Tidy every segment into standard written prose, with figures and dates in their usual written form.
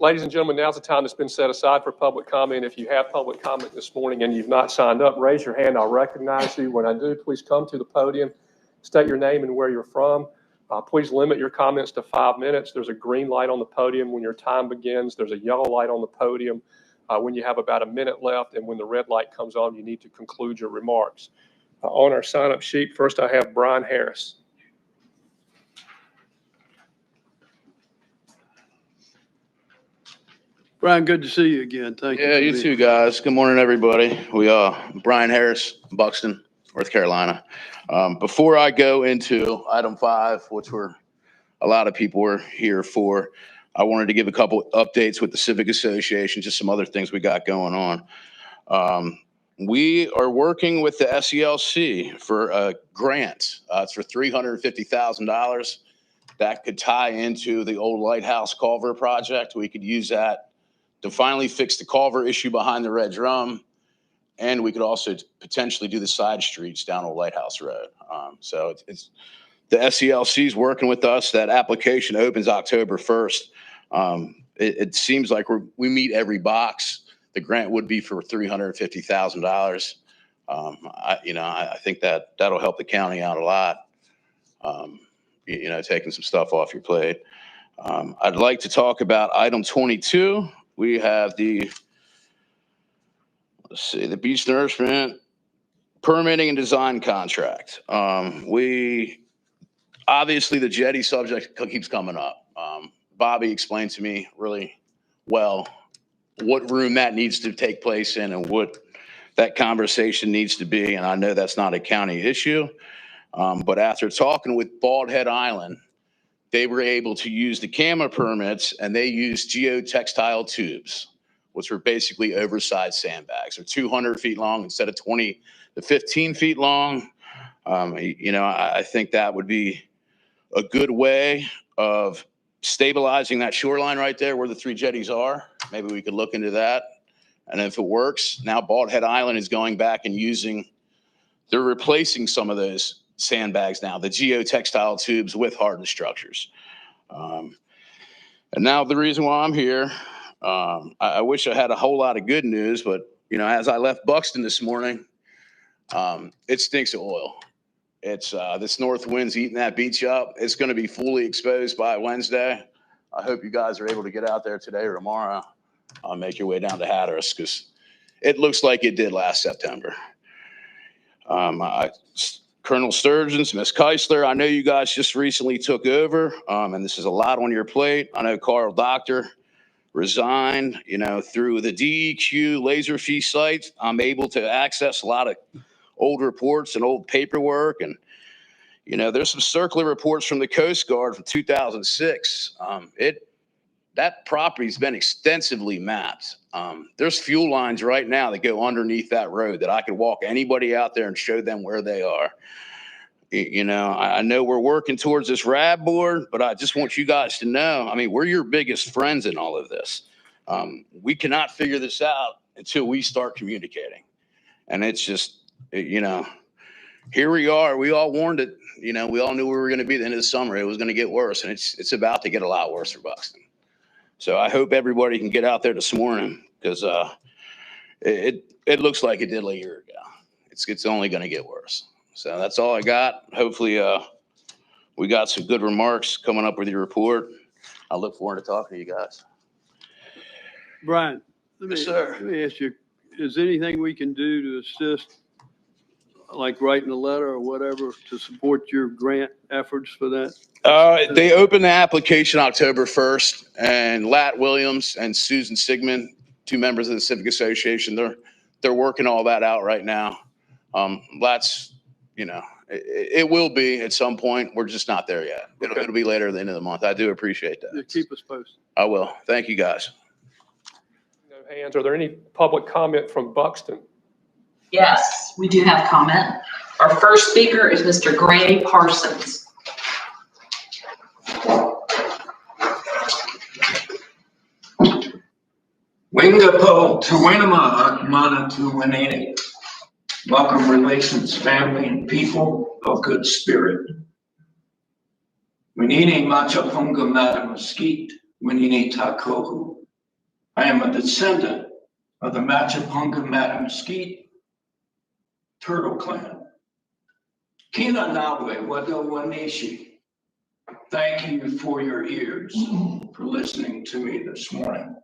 Ladies and gentlemen, now's the time that's been set aside for public comment. If you have public comment this morning and you've not signed up, raise your hand. I'll recognize you. When I do, please come to the podium, state your name and where you're from. Please limit your comments to 5 minutes. There's a green light on the podium when your time begins. There's a yellow light on the podium when you have about a minute left. And when the red light comes on, you need to conclude your remarks. On our sign-up sheet, first I have Brian Harris. Brian, good to see you again. Thank you. Yeah, you too, guys. Good morning, everybody. We are Brian Harris, Buxton, North Carolina. Before I go into item 5, which a lot of people were here for, I wanted to give a couple updates with the Civic Association, just some other things we got going on. We are working with the SELC for a grant. It's for $350,000. That could tie into the old lighthouse culvert project. We could use that to finally fix the culvert issue behind the red drum. And we could also potentially do the side streets down Old Lighthouse Road. So it's the SELC is working with us. That application opens October 1st. It seems like we meet every box. The grant would be for $350,000. I think that'll help the county out a lot. Taking some stuff off your plate. I'd like to talk about item 22. We have the beach nourishment permitting and design contract. Obviously the jetty subject keeps coming up. Bobby explained to me really well what room that needs to take place in and what that conversation needs to be. And I know that's not a county issue. But after talking with Bald Head Island, they were able to use the CAMA permits, and they used geotextile tubes, which were basically oversized sandbags. They're 200 feet long instead of 20 to 15 feet long. I think that would be a good way of stabilizing that shoreline right there where the 3 jetties are. Maybe we could look into that. And if it works, now Bald Head Island is going back and they're replacing some of those sandbags now, the geotextile tubes with hardened structures. And now the reason why I'm here, I wish I had a whole lot of good news, but as I left Buxton this morning, it stinks of oil. It's this north wind's eating that beach up. It's going to be fully exposed by Wednesday. I hope you guys are able to get out there today or tomorrow. Make your way down to Hatteras because it looks like it did last September. Colonel Sturgeon, Ms. Keisler, I know you guys just recently took over, and this is a lot on your plate. I know Carl Doctor resigned, through the DEQ laser fee site. I'm able to access a lot of old reports and old paperwork. And, there's some circular reports from the Coast Guard from 2006. That property's been extensively mapped. There's fuel lines right now that go underneath that road that I could walk anybody out there and show them where they are. I know we're working towards this RAB board, but I just want you guys to know, we're your biggest friends in all of this. We cannot figure this out until we start communicating. And it's just, here we are. We all warned it. We all knew we were going to be at the end of the summer. It was going to get worse, and it's about to get a lot worse for Buxton. So I hope everybody can get out there this morning because it looks like it did a year ago. It's only going to get worse. So that's all I got. Hopefully we got some good remarks coming up with your report. I look forward to talking to you guys. Brian, Yes, sir. Let me ask you, is there anything we can do to assist, like writing a letter or whatever, to support your grant efforts for that? They opened the application October 1st, and Lat Williams and Susan Sigmund, 2 members of the Civic Association, they're working all that out right now. Lat's, it will be at some point. We're just not there yet. It'll be later at the end of the month. I do appreciate that. Yeah, keep us posted. I will. Thank you, guys. No hands. Are there any public comment from Buxton? Yes, we do have comment. Our first speaker is Mr. Gray Parsons. Wingapo to Winama, Mana to Winani. Welcome, relations, family, and people of good spirit. Winini Machapunga Mata Mesquite, Winini Takohu, I am a descendant of the Machipunga Matamesquite Turtle Clan. Kina Nawe Wado Wanishi. Thank you for your ears, for listening to me this morning.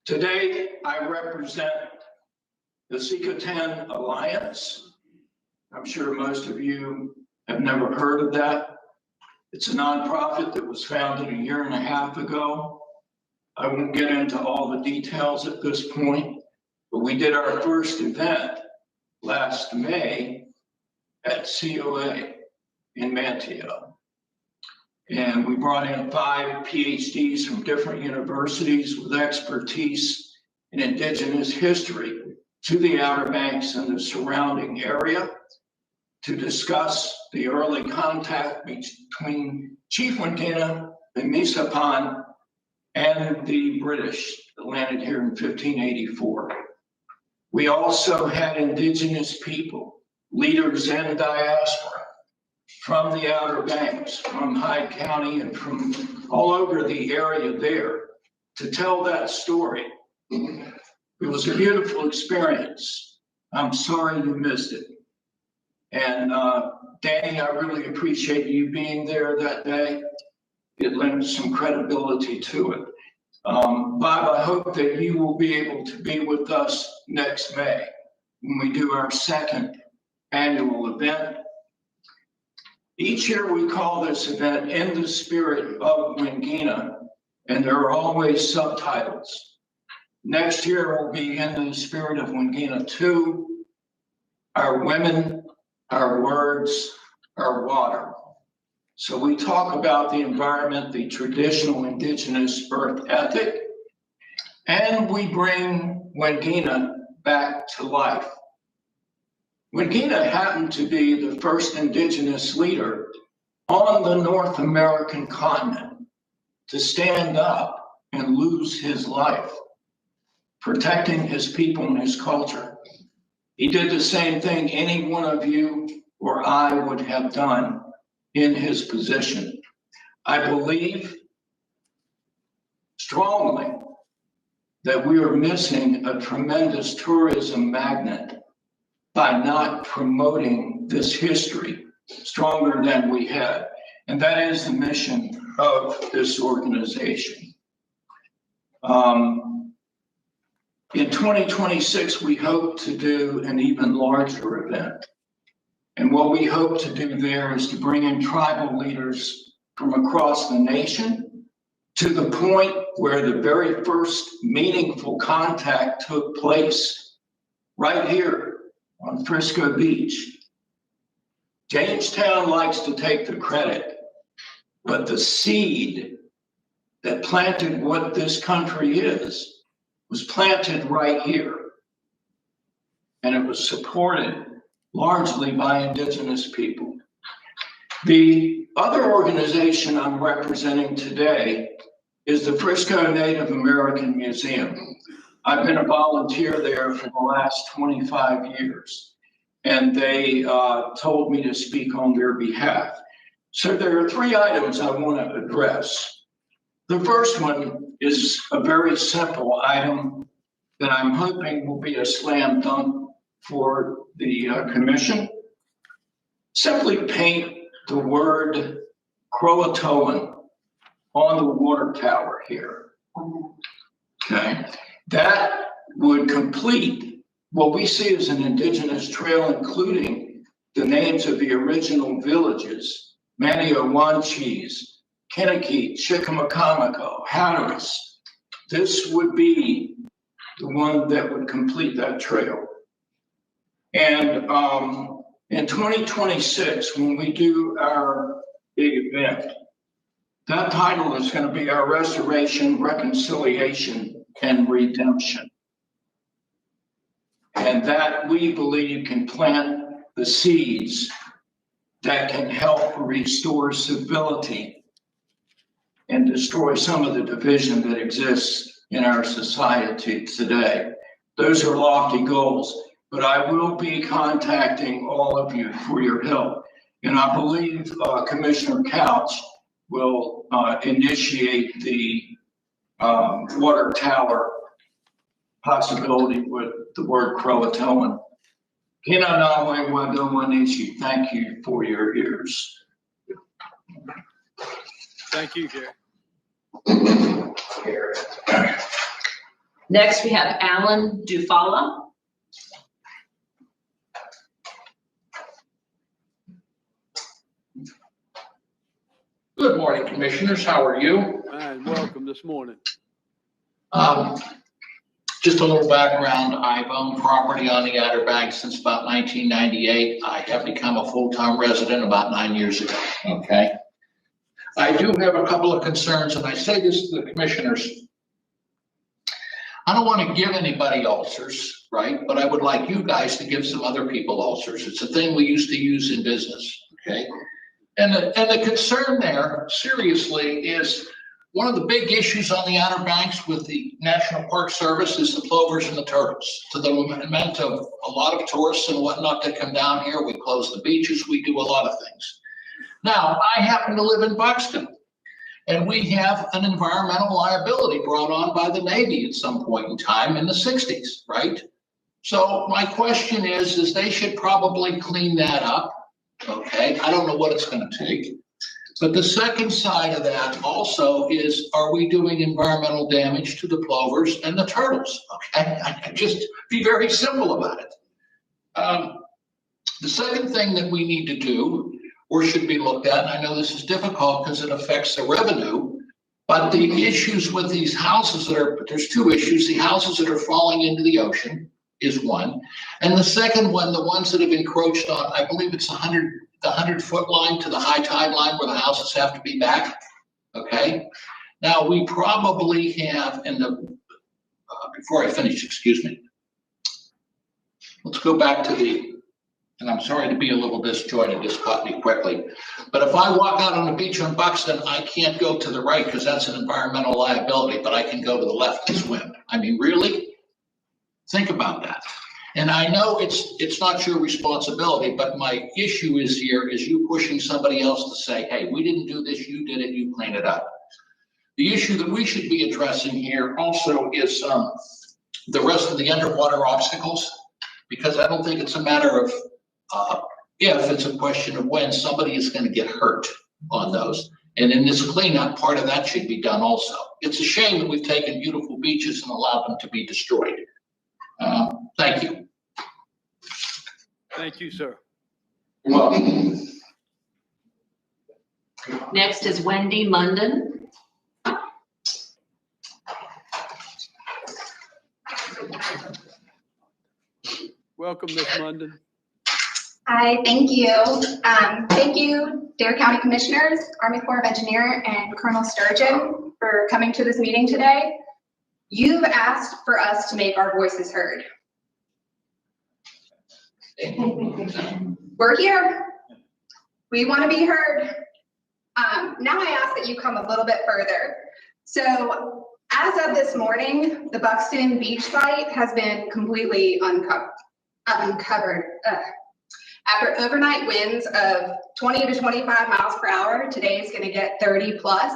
Today, I represent the Sikatan Alliance. I'm sure most of you have never heard of that. It's a nonprofit that was founded a year and a half ago. I won't get into all the details at this point, but we did our first event last May at COA in Manteo. And we brought in 5 PhDs from different universities with expertise in indigenous history to the Outer Banks and the surrounding area to discuss the early contact between Chief Wingina, the Misapan, and the British that landed here in 1584. We also had indigenous people, leaders and diaspora from the Outer Banks, from Hyde County and from all over the area there to tell that story. It was a beautiful experience. I'm sorry you missed it. And Danny, I really appreciate you being there that day. It lends some credibility to it. Bob, I hope that you will be able to be with us next May when we do our second annual event. Each year we call this event In the Spirit of Wingina, and there are always subtitles. Next year will be In the Spirit of Wingina 2, Our Women, Our Words, Our Water. So we talk about the environment, the traditional indigenous earth ethic, and we bring Wingina back to life. Wingina happened to be the first indigenous leader on the North American continent to stand up and lose his life, protecting his people and his culture. He did the same thing any one of you or I would have done in his position. I believe strongly that we are missing a tremendous tourism magnet by not promoting this history stronger than we had. And that is the mission of this organization. In 2026, we hope to do an even larger event. And what we hope to do there is to bring in tribal leaders from across the nation to the point where the very first meaningful contact took place right here on Frisco Beach. Jamestown likes to take the credit, but the seed that planted what this country is was planted right here. And it was supported largely by indigenous people. The other organization I'm representing today is the Frisco Native American Museum. I've been a volunteer there for the last 25 years, and they told me to speak on their behalf. So there are 3 items I want to address. The first one is a very simple item that I'm hoping will be a slam dunk for the commission. Simply paint the word Croatoan on the water tower here. Okay, that would complete what we see as an indigenous trail, including the names of the original villages: Maniowanchis, Kinnikit, Chickamaucomico, Hatteras. This would be the one that would complete that trail. And in 2026, when we do our big event, that title is going to be our Restoration, Reconciliation, and Redemption. And that, we believe, can plant the seeds that can help restore civility and destroy some of the division that exists in our society today. Those are lofty goals, but I will be contacting all of you for your help. And I believe Commissioner Couch will initiate the water tower possibility with the word Croatoan. Hinanawe Wadowanishi, thank you for your ears. Thank you, Gary. Next, we have Alan Dufala. Good morning, commissioners. How are you? And welcome this morning. Just a little background. I've owned property on the Outer Banks since about 1998. I have become a full-time resident about 9 years ago, okay? I do have a couple of concerns, and I say this to the commissioners. I don't want to give anybody ulcers, right? But I would like you guys to give some other people ulcers. It's a thing we used to use in business, okay? And the concern there, seriously, is one of the big issues on the Outer Banks with the National Park Service is the plovers and the turtles. To the lament of a lot of tourists and whatnot that come down here, we close the beaches, we do a lot of things. Now, I happen to live in Buxton, and we have an environmental liability brought on by the Navy at some point in time in the 60s, right? So my question is they should probably clean that up, okay? I don't know what it's going to take. But the second side of that also is, are we doing environmental damage to the plovers and the turtles? Okay, I just be very simple about it. The second thing that we need to do, or should be looked at, and I know this is difficult because it affects the revenue, but the issues with these houses there's two issues. The houses that are falling into the ocean is one. And the second one, the ones that have encroached on, I believe it's the 100-foot line to the high tide line where the houses have to be back, okay? Now, we probably have before I finish, excuse me, let's go back to and I'm sorry to be a little disjointed, this caught me quickly, but if I walk out on the beach on Buxton, I can't go to the right because that's an environmental liability, but I can go to the left and swim. I mean, really? Think about that. And I know it's not your responsibility, but my issue is you pushing somebody else to say, hey, we didn't do this, you did it, you clean it up. The issue that we should be addressing here also is the rest of the underwater obstacles, because I don't think it's a matter of if, it's a question of when somebody is going to get hurt on those. And in this cleanup, part of that should be done also. It's a shame that we've taken beautiful beaches and allowed them to be destroyed. Thank you. Thank you, sir. You're welcome. Next is Wendy Munden. Welcome, Ms. Munden. Hi, thank you. Thank you, Dare County Commissioners, Army Corps of Engineer, and Colonel Sturgeon for coming to this meeting today. You've asked for us to make our voices heard. We're here. We want to be heard. Now I ask that you come a little bit further. So as of this morning, the Buxton Beach site has been completely uncovered. After overnight winds of 20 to 25 miles per hour, today is going to get 30 plus.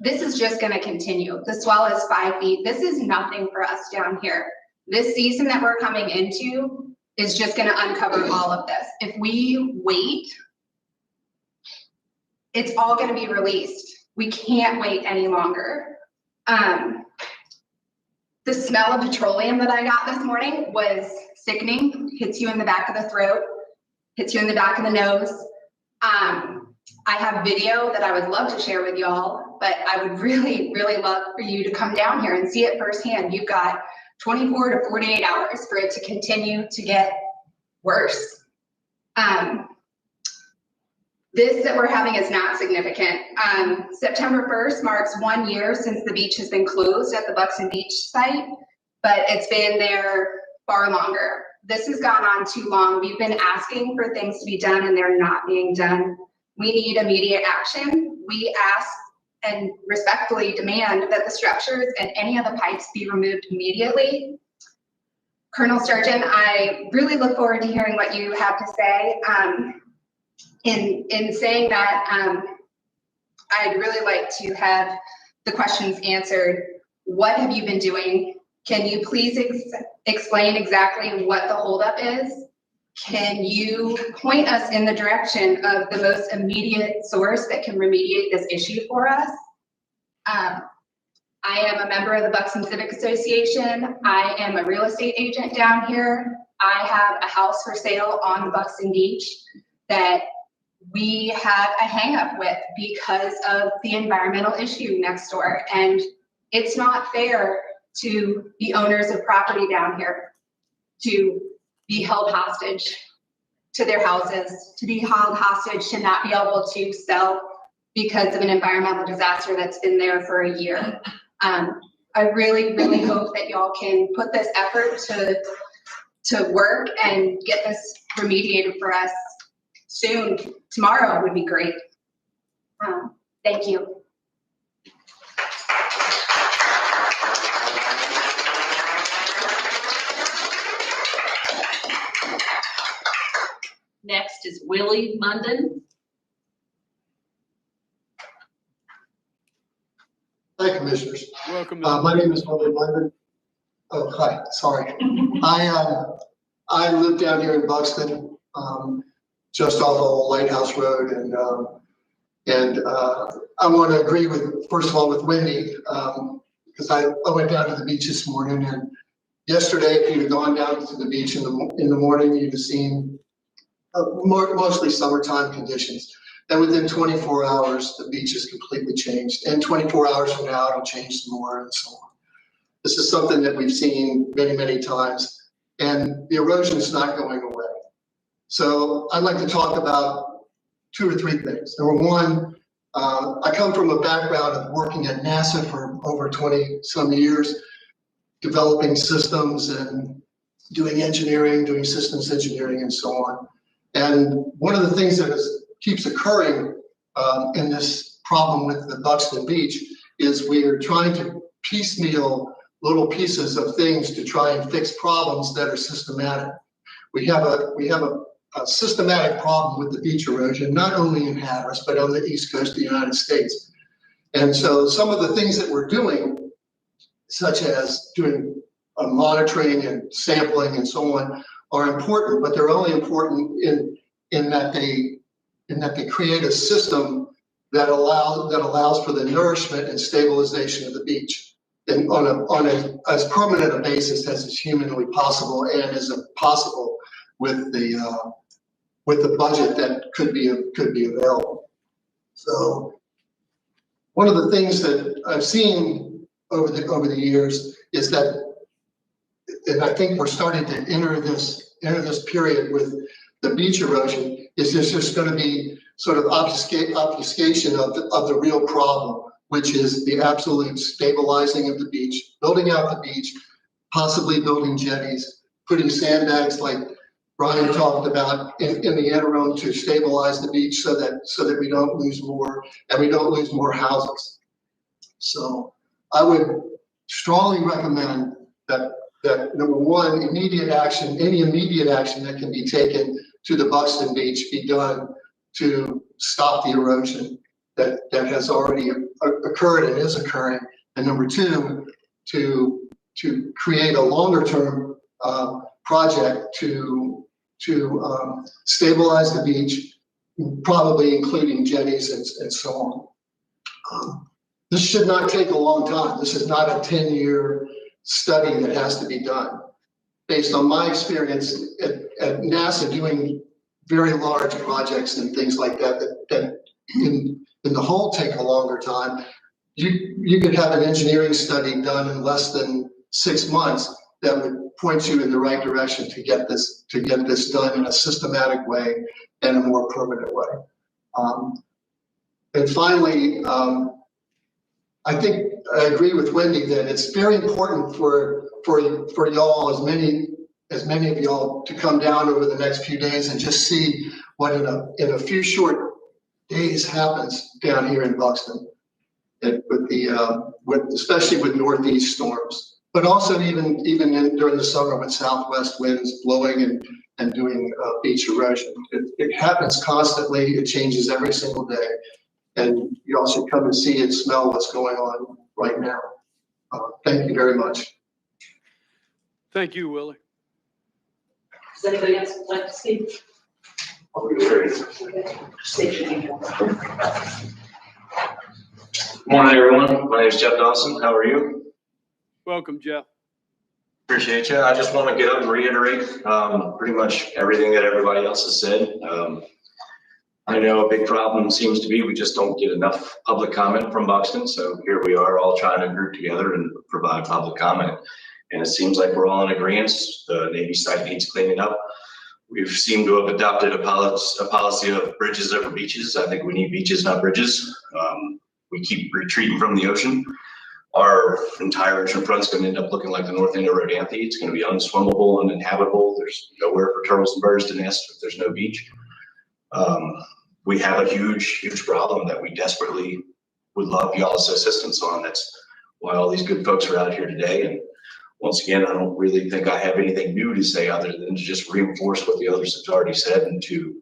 This is just going to continue. The swell is 5 feet. This is nothing for us down here. This season that we're coming into is just going to uncover all of this. If we wait, it's all going to be released. We can't wait any longer. The smell of petroleum that I got this morning was sickening. Hits you in the back of the throat, hits you in the back of the nose. I have video that I would love to share with y'all, but I would really, really love for you to come down here and see it firsthand. You've got 24 to 48 hours for it to continue to get worse. This that we're having is not significant. September 1st marks 1 year since the beach has been closed at the Buxton Beach site, but it's been there far longer. This has gone on too long. We've been asking for things to be done and they're not being done. We need immediate action. We ask and respectfully demand that the structures and any of the pipes be removed immediately. Colonel Sturgeon, I really look forward to hearing what you have to say. In saying that, I'd really like to have the questions answered What have you been doing? Can you please explain exactly what the holdup is? Can you point us in the direction of the most immediate source that can remediate this issue for us? I am a member of the Buxton Civic Association. I am a real estate agent down here. I have a house for sale on Buxton Beach that we had a hang up with because of the environmental issue next door. And it's not fair to the owners of property down here to be held hostage to their houses, to be held hostage to not be able to sell because of an environmental disaster that's been there for a year. I really, really hope that y'all can put this effort to work and get this remediated for us soon. Tomorrow would be great. Thank you. Next is Willie Munden. Hi, Commissioners. Welcome. My name is Willie Munden. Oh, hi, sorry. I live down here in Buxton, just off of Lighthouse Road, and I want to agree with, first of all, with Wendy, because I went down to the beach this morning, and yesterday, if you'd have gone down to the beach in the morning, you'd have seen mostly summertime conditions. And within 24 hours, the beach is completely changed. And 24 hours from now, it'll change some more and so on. This is something that we've seen many, many times. And the erosion is not going away. So I'd like to talk about 2 or 3 things. Number one, I come from a background of working at NASA for over 20 some years, developing systems and doing engineering, doing systems engineering and so on. And one of the things that keeps occurring in this problem with the Buxton Beach is we are trying to piecemeal little pieces of things to try and fix problems that are systematic. We have a systematic problem with the beach erosion, not only in Hatteras, but on the East Coast of the United States. And so some of the things that we're doing, such as doing monitoring and sampling and so on, are important, but they're only important in that they create a system that allows for the nourishment and stabilization of the beach, and on as permanent a basis as is humanly possible and as possible with the budget that could be available. So one of the things that I've seen over the years is that, and I think we're starting to enter this period with the beach erosion, is there's just going to be sort of obfuscation of the real problem, which is the absolute stabilizing of the beach, building out the beach, possibly building jetties, putting sandbags like Brian talked about in the interim to stabilize the beach so that we don't lose more, and we don't lose more houses. So I would strongly recommend that number one, immediate action, any immediate action that can be taken to the Buxton Beach be done to stop the erosion that has already occurred and is occurring. And number two, to create a longer term project to stabilize the beach, probably including jetties and so on. This should not take a long time. This is not a 10-year study that has to be done. Based on my experience at NASA doing very large projects and things like that in the whole take a longer time, you could have an engineering study done in less than 6 months that would point you in the right direction to get this done in a systematic way and a more permanent way. And finally, I think I agree with Wendy that it's very important for y'all, as many of y'all, to come down over the next few days and just see what in a few short days happens down here in Buxton, especially with northeast storms, but also even during the summer with southwest winds blowing and doing beach erosion. It happens constantly. It changes every single day. And you all should come and see and smell what's going on right now. Thank you very much. Thank you, Willie. Does anybody else like to speak? State your name. Morning, everyone. My name is Jeff Dawson. How are you? Welcome, Jeff. Appreciate you. I just want to get up and reiterate pretty much everything that everybody else has said. I know a big problem seems to be we just don't get enough public comment from Buxton. So here we are all trying to group together and provide public comment. And it seems like we're all in agreement. The Navy site needs cleaning up. We've seemed to have adopted a policy of bridges over beaches. I think we need beaches, not bridges. We keep retreating from the ocean. Our entire ocean front's going to end up looking like the north end of Rodanthe. It's going to be unswimmable, uninhabitable. There's nowhere for turtles and birds to nest if there's no beach. We have a huge, huge problem that we desperately would love y'all's assistance on. That's why all these good folks are out here today. And once again, I don't really think I have anything new to say other than to just reinforce what the others have already said and to,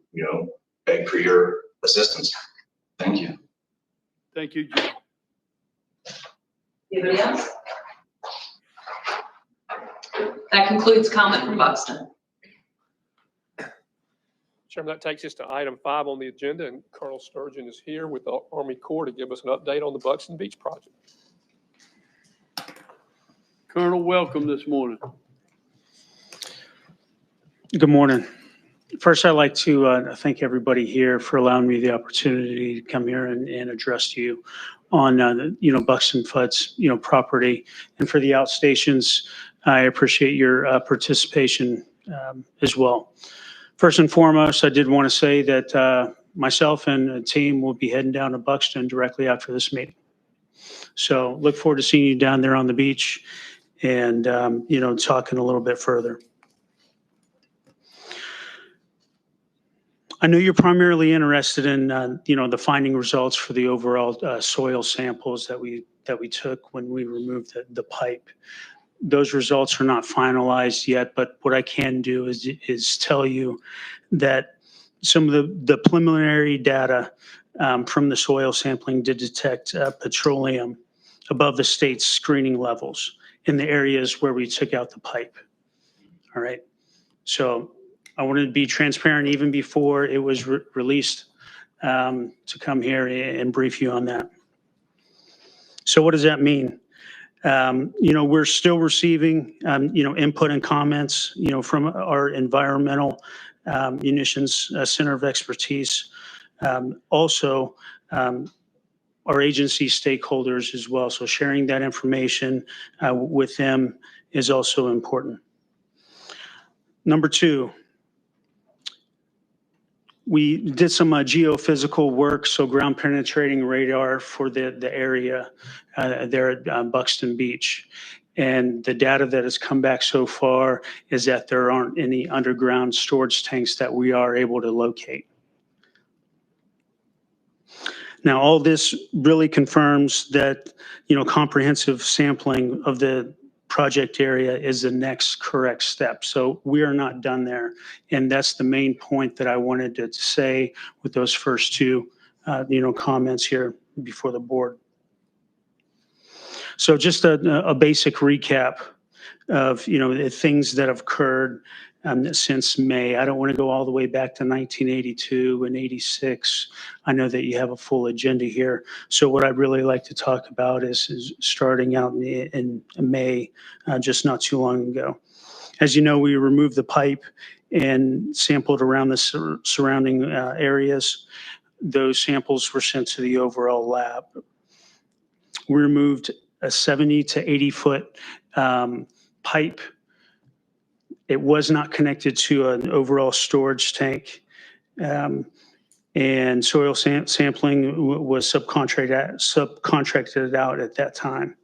beg for your assistance. Thank you. Thank you, Jeff. Anybody else? That concludes comment from Buxton. Chairman, that takes us to item 5 on the agenda, and Colonel Sturgeon is here with the Army Corps to give us an update on the Buxton Beach project. Colonel, welcome this morning. Good morning. First, I'd like to thank everybody here for allowing me the opportunity to come here and address you on, Buxton Fudd's, property. And for the outstations, I appreciate your participation as well. First and foremost, I did want to say that myself and the team will be heading down to Buxton directly after this meeting. So look forward to seeing you down there on the beach and, talking a little bit further. I know you're primarily interested in, the finding results for the overall soil samples that we took when we removed the pipe. Those results are not finalized yet, but what I can do is tell you that some of the preliminary data from the soil sampling did detect petroleum above the state's screening levels in the areas where we took out the pipe. All right. So I wanted to be transparent even before it was released to come here and brief you on that. So what does that mean? We're still receiving, input and comments, from our environmental munitions center of expertise. Also, our agency stakeholders as well. So sharing that information with them is also important. Number 2, we did some geophysical work, so ground penetrating radar for the area there at Buxton Beach. And the data that has come back so far is that there aren't any underground storage tanks that we are able to locate. Now, all this really confirms that, comprehensive sampling of the project area is the next correct step. So we are not done there. And that's the main point that I wanted to say with those first 2, comments here before the board. So just a basic recap of, the things that have occurred since May. I don't want to go all the way back to 1982 and 86. I know that you have a full agenda here. So what I'd really like to talk about is starting out in May, just not too long ago. As you know, we removed the pipe and sampled around the surrounding areas. Those samples were sent to the overall lab. We removed a 70 to 80 foot pipe. It was not connected to an overall storage tank. And soil sampling was subcontracted out at that time.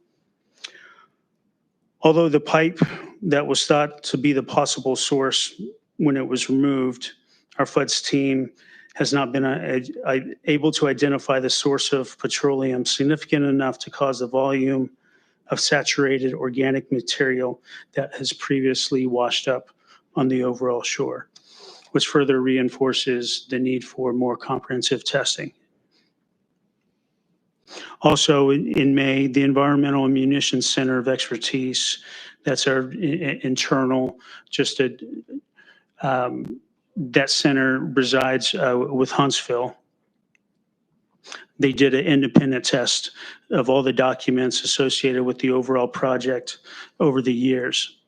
Although the pipe that was thought to be the possible source when it was removed, our FUDS team has not been able to identify the source of petroleum significant enough to cause the volume of saturated organic material that has previously washed up on the overall shore, which further reinforces the need for more comprehensive testing. Also, in May, the Environmental and Munitions Center of Expertise, that's our internal, that center resides with Huntsville. They did an independent test of all the documents associated with the overall project over the years.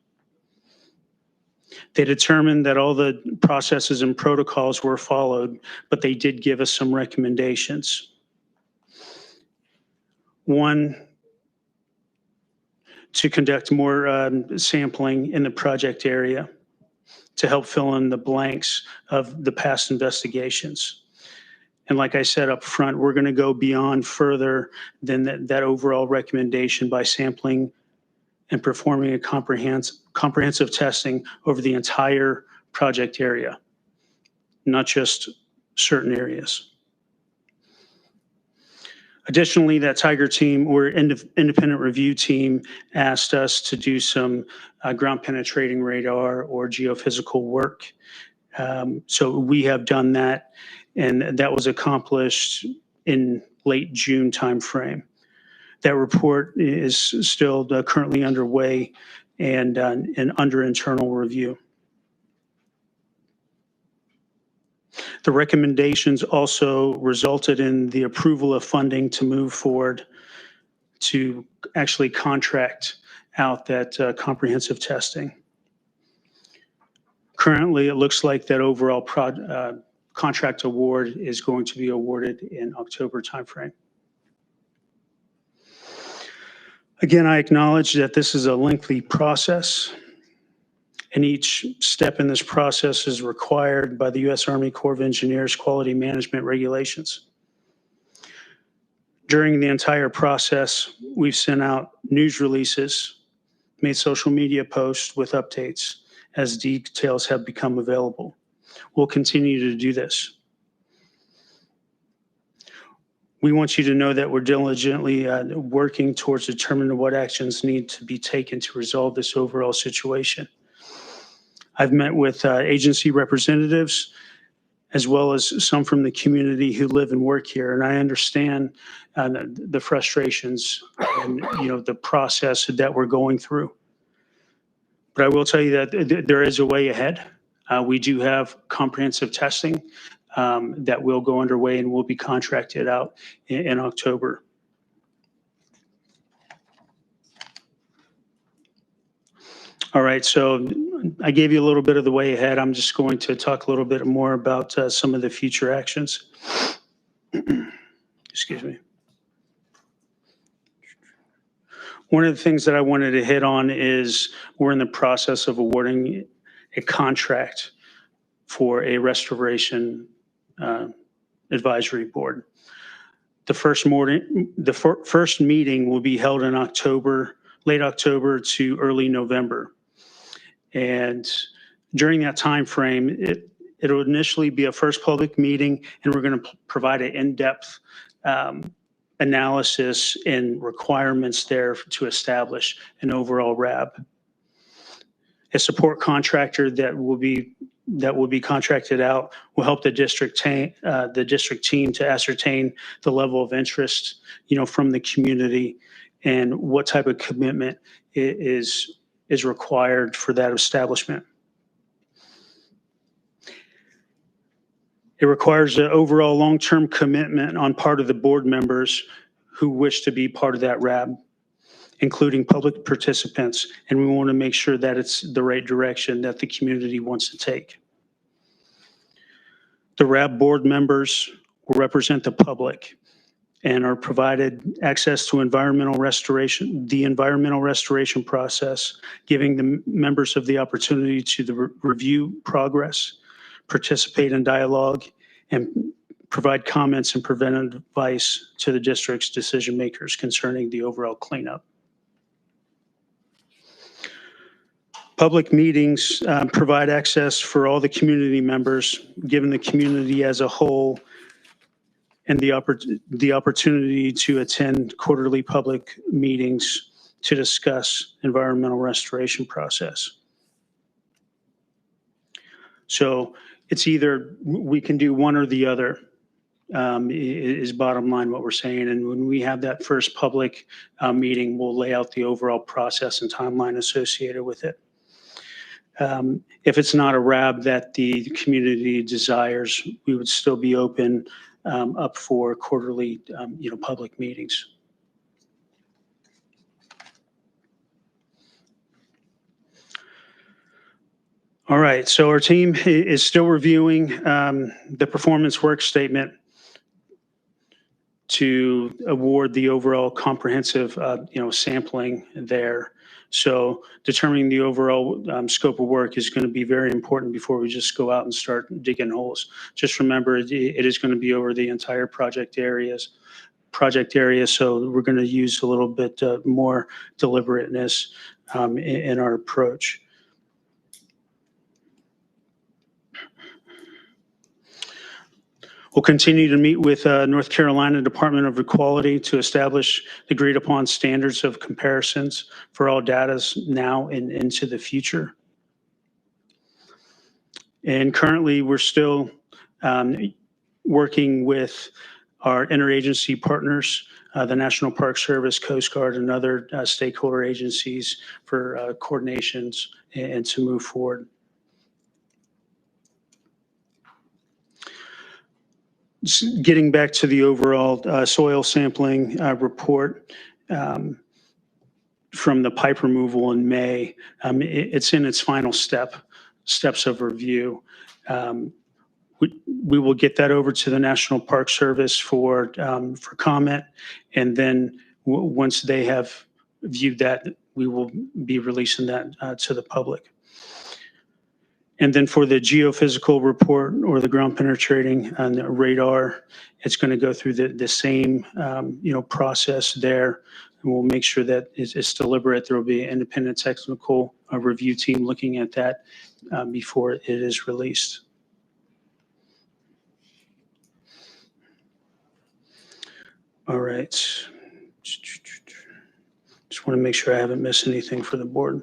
They determined that all the processes and protocols were followed, but they did give us some recommendations. One, to conduct more sampling in the project area to help fill in the blanks of the past investigations. And like I said up front, we're going to go beyond further than that overall recommendation by sampling and performing a comprehensive testing over the entire project area, not just certain areas. Additionally, that Tiger team or independent review team asked us to do some ground penetrating radar or geophysical work. So we have done that, and that was accomplished in late June timeframe. That report is still currently underway and under internal review. The recommendations also resulted in the approval of funding to move forward to actually contract out that comprehensive testing. Currently, it looks like that overall contract award is going to be awarded in October timeframe. Again, I acknowledge that this is a lengthy process, and each step in this process is required by the U.S. Army Corps of Engineers Quality Management Regulations. During the entire process, we've sent out news releases, made social media posts with updates as details have become available. We'll continue to do this. We want you to know that we're diligently working towards determining what actions need to be taken to resolve this overall situation. I've met with agency representatives as well as some from the community who live and work here, and I understand the frustrations and the process that we're going through. But I will tell you that there is a way ahead. We do have comprehensive testing that will go underway and will be contracted out in October. All right, so I gave you a little bit of the way ahead. I'm just going to talk a little bit more about some of the future actions. Excuse me. One of the things that I wanted to hit on is we're in the process of awarding a contract for a restoration advisory board. The first meeting will be held in October, late October to early November. And during that time frame, it'll initially be a first public meeting, and we're going to provide an in-depth analysis and requirements there to establish an overall RAB. A support contractor that will be contracted out will help the district team to ascertain the level of interest, from the community and what type of commitment is required for that establishment. It requires an overall long-term commitment on part of the board members who wish to be part of that RAB, including public participants, and we want to make sure that it's the right direction that the community wants to take. The RAB board members will represent the public and are provided access to the environmental restoration process, giving the members of the opportunity to review progress, participate in dialogue, and provide comments and preventive advice to the district's decision makers concerning the overall cleanup. Public meetings provide access for all the community members, giving the community as a whole and the opportunity to attend quarterly public meetings to discuss environmental restoration process. So it's either we can do one or the other. is bottom line what we're saying. And when we have that first public meeting, we'll lay out the overall process and timeline associated with it. If it's not a RAB that the community desires, we would still be open up for quarterly, public meetings. All right, so our team is still reviewing the performance work statement to award the overall comprehensive, sampling there. So determining the overall scope of work is going to be very important before we just go out and start digging holes. Just remember, it is going to be over the entire project area. So we're going to use a little bit more deliberateness in our approach. We'll continue to meet with North Carolina Department of Equality to establish the agreed upon standards of comparisons for all data now and into the future. And currently, we're still working with our interagency partners, the National Park Service, Coast Guard, and other stakeholder agencies for coordinations and to move forward. Getting back to the overall soil sampling report from the pipe removal in May, it's in its final steps of review. We will get that over to the National Park Service for comment, and then once they have viewed that, we will be releasing that to the public. And then for the geophysical report or the ground penetrating and the radar, it's going to go through the same process there. And we'll make sure that it's deliberate. There will be an independent technical review team looking at that before it is released. All right. Just want to make sure I haven't missed anything for the board.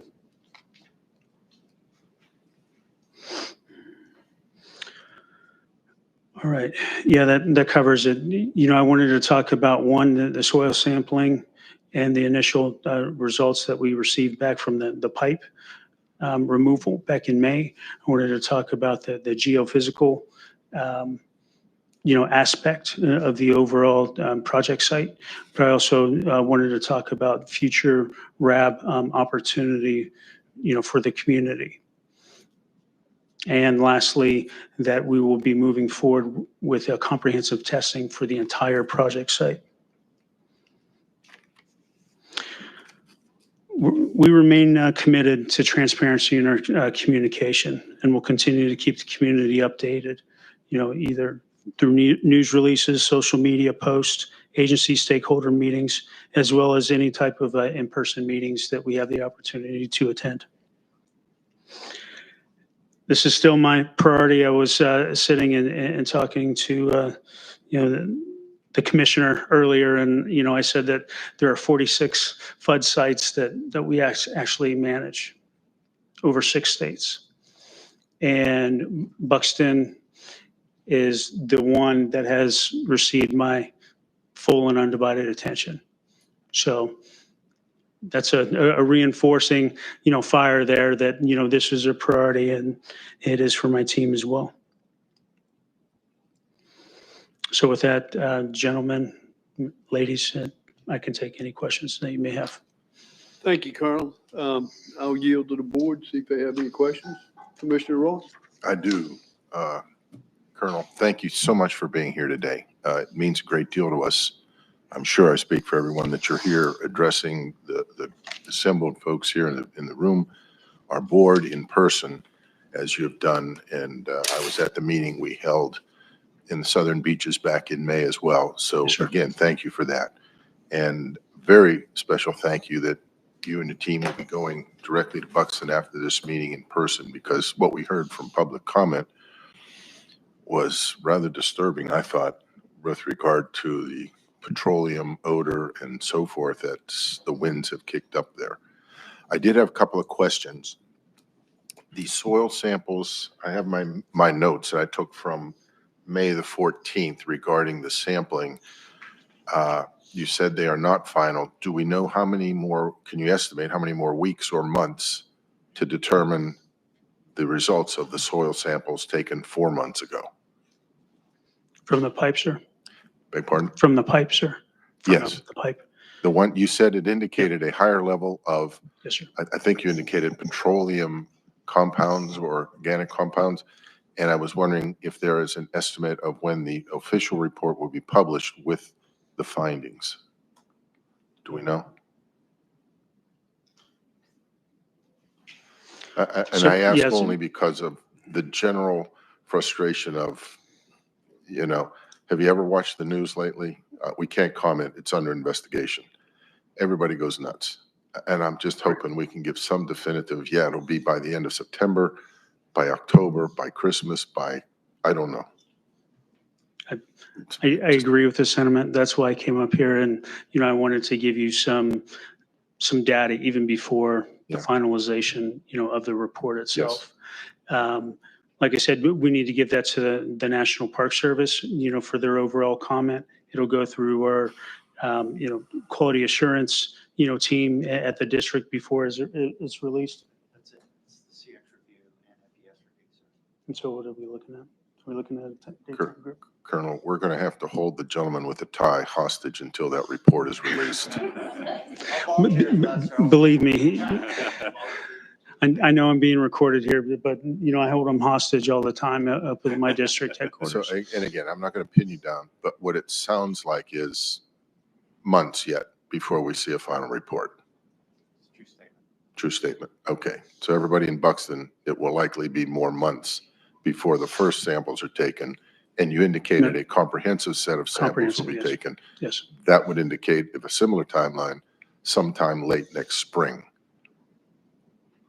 All right. Yeah, that covers it. I wanted to talk about the soil sampling and the initial results that we received back from the pipe removal back in May. I wanted to talk about the geophysical, aspect of the overall project site. But I also wanted to talk about future RAB opportunity, for the community. And lastly, that we will be moving forward with a comprehensive testing for the entire project site. We remain committed to transparency in our communication, and we'll continue to keep the community updated, either through news releases, social media posts, agency stakeholder meetings, as well as any type of in-person meetings that we have the opportunity to attend. This is still my priority. I was sitting and talking to, the commissioner earlier, and, I said that there are 46 FUD sites that we actually manage over 6 states. And Buxton is the one that has received my full and undivided attention. So that's a reinforcing, fire there that, this is a priority, and it is for my team as well. So with that, gentlemen, ladies, I can take any questions that you may have. Thank you, Colonel. I'll yield to the board, see if they have any questions. Commissioner Ross? I do. Colonel, thank you so much for being here today. It means a great deal to us. I'm sure I speak for everyone that you're here addressing the assembled folks here in the room, our board in person, as you have done. And I was at the meeting we held in the Southern Beaches back in May as well. So Yes, sir. Again, thank you for that. And very special thank you that you and the team will be going directly to Buxton after this meeting in person, because what we heard from public comment was rather disturbing, I thought, with regard to the petroleum odor and so forth that the winds have kicked up there. I did have a couple of questions. The soil samples, I have my notes that I took from May the 14th regarding the sampling, you said they are not final. Do we know how many more, can you estimate how many more weeks or months to determine the results of the soil samples taken 4 months ago? From the pipe, sir? Beg pardon? From the pipe, sir? From Yes. The pipe. The one, you said it indicated a higher level of, Yes, sir. I think you indicated petroleum compounds or organic compounds. And I was wondering if there is an estimate of when the official report will be published with the findings. Do we know? And I ask yes, only because of the general frustration of, you know, have you ever watched the news lately? We can't comment. It's under investigation. Everybody goes nuts. And I'm just hoping we can give some definitive, yeah, it'll be by the end of September, by October, by Christmas, by, I don't know. I agree with the sentiment. That's why I came up here, and I wanted to give you some data even before the finalization, of the report itself. Like I said, we need to give that to the National Park Service, for their overall comment. It'll go through our, quality assurance, team at the district before it's released. That's it. It's the CX review and FES review. And so what are we looking at? We're looking at Colonel, we're going to have to hold the gentleman with the tie hostage until that report is released. Believe me, I know I'm being recorded here, but I hold them hostage all the time up at my district headquarters. So, and again, I'm not going to pin you down, but what it sounds like is months yet before we see a final report. True statement. True statement. Okay. So everybody in Buxton, it will likely be more months before the first samples are taken. And you indicated a comprehensive set of samples will be taken. Yes. That would indicate, if a similar timeline, sometime late next spring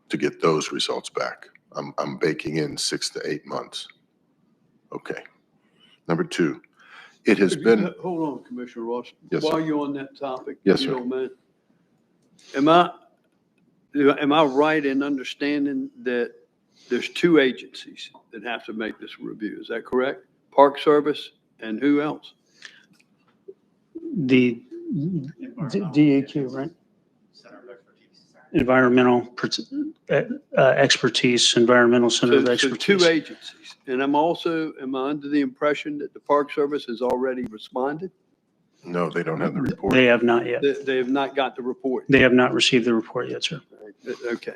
to get those results back. I'm baking in 6 to 8 months. Okay. Number two, it has been. Hold on, Commissioner Ross. Yes, While sir. you're on that topic, Yes, if you sir. don't mind. Am I right in understanding that there's 2 agencies that have to make this review? Is that correct? Park Service and who else? The DEQ, right? Center of Expertise. Environmental Expertise, Environmental Center of So Expertise. 2 agencies. And am I under the impression that the Park Service has already responded? No, they don't have the report. They have not yet. They have not got the report. They have not received the report yet, sir. Okay.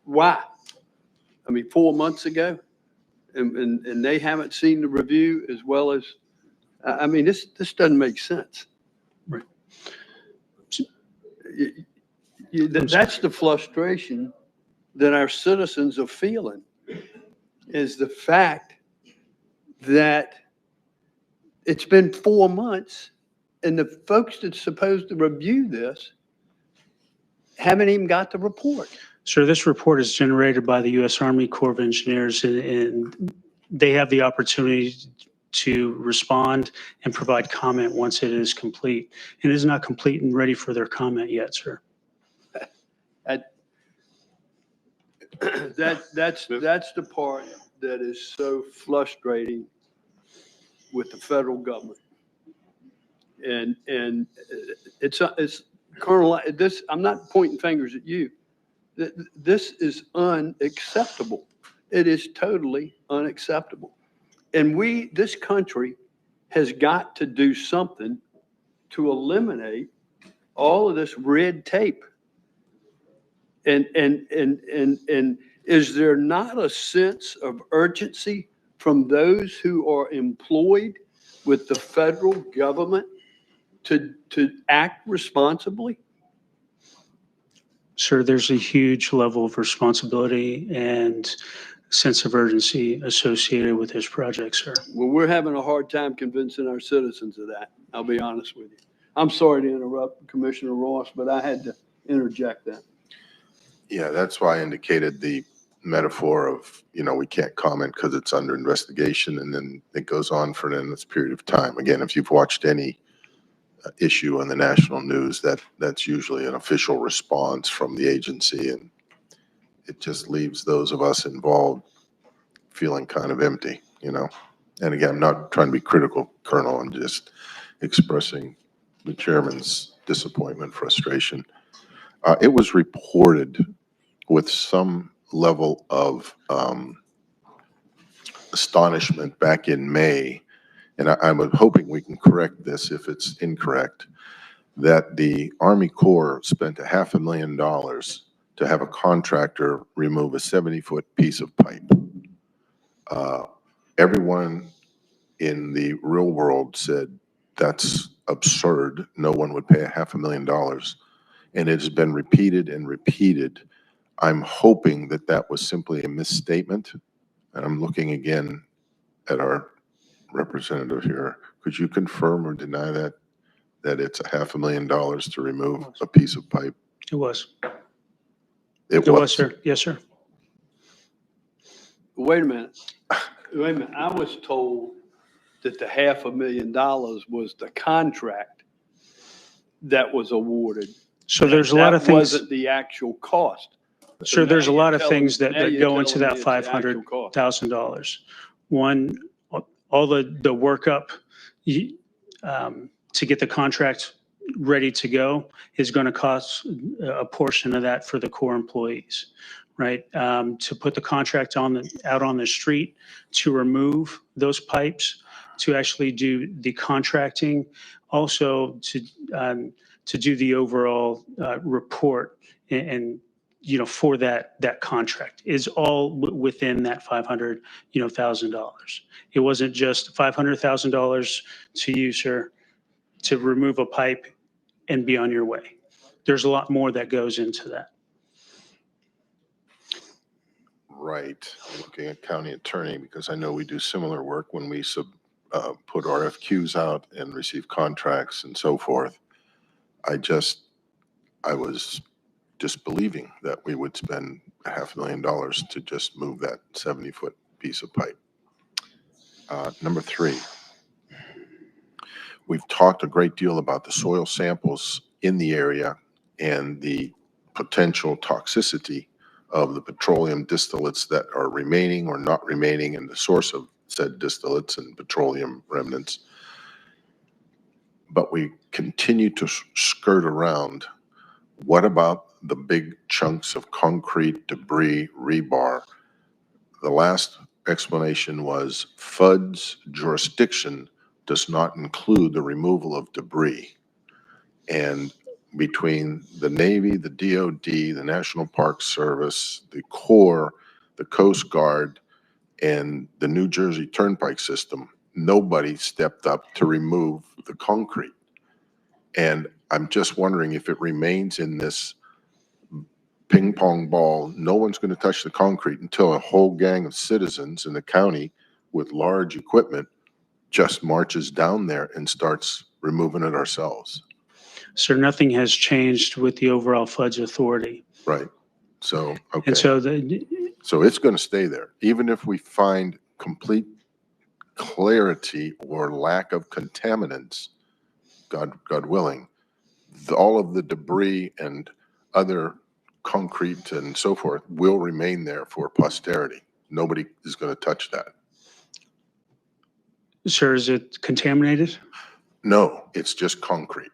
Why? 4 months ago? And they haven't seen the review as well as, this doesn't make sense. Right. That's the frustration that our citizens are feeling, is the fact that it's been 4 months and the folks that's supposed to review this haven't even got the report. Sir, this report is generated by the U.S. Army Corps of Engineers, and they have the opportunity to respond and provide comment once it is complete. It is not complete and ready for their comment yet, sir. That's the part that is so frustrating with the federal government. And it's Colonel, I'm not pointing fingers at you. This is unacceptable. It is totally unacceptable. And this country has got to do something to eliminate all of this red tape. And is there not a sense of urgency from those who are employed with the federal government to act responsibly? Sir, there's a huge level of responsibility and sense of urgency associated with this project, sir. Well, we're having a hard time convincing our citizens of that. I'll be honest with you. I'm sorry to interrupt, Commissioner Ross, but I had to interject that. Yeah, that's why I indicated the metaphor of, we can't comment because it's under investigation, and then it goes on for an endless period of time. Again, if you've watched any issue on the national news, that's usually an official response from the agency, and it just leaves those of us involved feeling kind of empty, and again, I'm not trying to be critical, Colonel, I'm just expressing the chairman's disappointment, frustration. It was reported with some level of astonishment back in May, and I'm hoping we can correct this if it's incorrect, that the Army Corps spent $500,000 to have a contractor remove a 70-foot piece of pipe. Everyone in the real world said, that's absurd. No one would pay $500,000. And it has been repeated and repeated. I'm hoping that that was simply a misstatement. And I'm looking again at our representative here. Could you confirm or deny that it's $500,000 to remove a piece of pipe? It was. It It was, was, sir. Yes, sir. Wait a minute. Wait a minute. I was told that the $500,000 was the contract that was awarded. So there's a lot of That things. wasn't the actual cost. Sir, there's a now lot you're of telling- things that now you're go into telling that me it's the actual cost. $500,000. One, all the workup to get the contract ready to go is going to cost a portion of that for the Corps employees, right? To put the contract out on the street, to remove those pipes, to actually do the contracting, also to do the overall report and for that contract is all within that $500,000. It wasn't just $500,000 to you, sir, to remove a pipe and be on your way. There's a lot more that goes into that. right. I'm looking at county attorney because I know we do similar work when we put RFQs out and receive contracts and so forth. I was disbelieving that we would spend $500,000 to just move that 70-foot piece of pipe. Number 3, we've talked a great deal about the soil samples in the area and the potential toxicity of the petroleum distillates that are remaining or not remaining in the source of said distillates and petroleum remnants. But we continue to skirt around. What about the big chunks of concrete, debris, rebar? The last explanation was FUD's jurisdiction does not include the removal of debris. And between the Navy, the DOD, the National Park Service, the Corps, the Coast Guard, and the New Jersey Turnpike system, nobody stepped up to remove the concrete. And I'm just wondering if it remains in this ping pong ball, no one's going to touch the concrete until a whole gang of citizens in the county with large equipment just marches down there and starts removing it ourselves. Sir, nothing has changed with the overall FUD's authority. Right. So, okay. And so so it's going to stay there. Even if we find complete clarity or lack of contaminants, God willing, all of the debris and other concrete and so forth will remain there for posterity. Nobody is going to touch that. Sir, is it contaminated? No, it's just concrete.